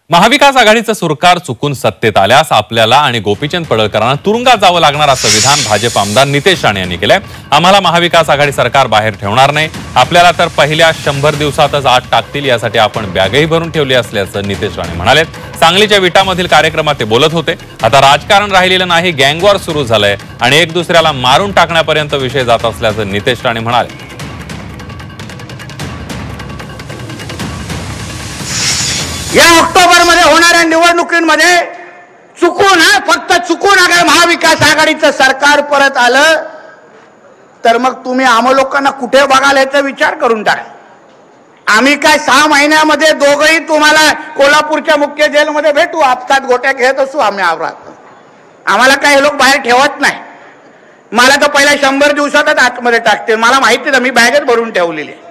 महाविकास आघाडीचं सरकार चुकून सत्तेत आल्यास आपल्याला आणि गोपीचंद पडळकरांना तुरुंगात जावं लागणार असं विधान भाजप आमदार नितेश राणे यांनी केलंय। आम्हाला महाविकास आघाडी सरकार बाहेर ठेवणार नाही, आपल्याला तर पहिल्या 100 दिवसातच आत टाकतील यासाठी आपण बॅगही भरून ठेवली असल्याचं नितेश राणे म्हणाले। सांगलीच्या विटामधील कार्यक्रमात ते बोलत होते। आता राजकारण राहिलेलं नाही, गँगवॉर सुरू झालंय आणि एक दुसऱ्याला मारून टाकण्यापर्यंत विषय जात असल्याचं नितेश राणे म्हणाले। या ऑक्टोबर मध्ये होणाऱ्या निवडणुकीमध्ये चुकून फक्त चुकून अगर महाविकास आघाडीचं सरकार परत आलं तर मग तुम्ही आम लोकांना कुठे बघाल याचा विचार करून टाका। आम्ही काय 6 महिन्यामध्ये दोघंही तुम्हाला कोल्हापूरच्या मुख्य जेलमध्ये भेटू, आपसात गोट्या खेळत असू आम्ही आवरात। आम्हाला काय हे लोक बाहेर ठेवत नाही। मला तर पहिल्या 100 दिवसातच आतमध्ये टाकते, मला माहिती आहे, मी बॅगच भरून ठेवलेली आहे।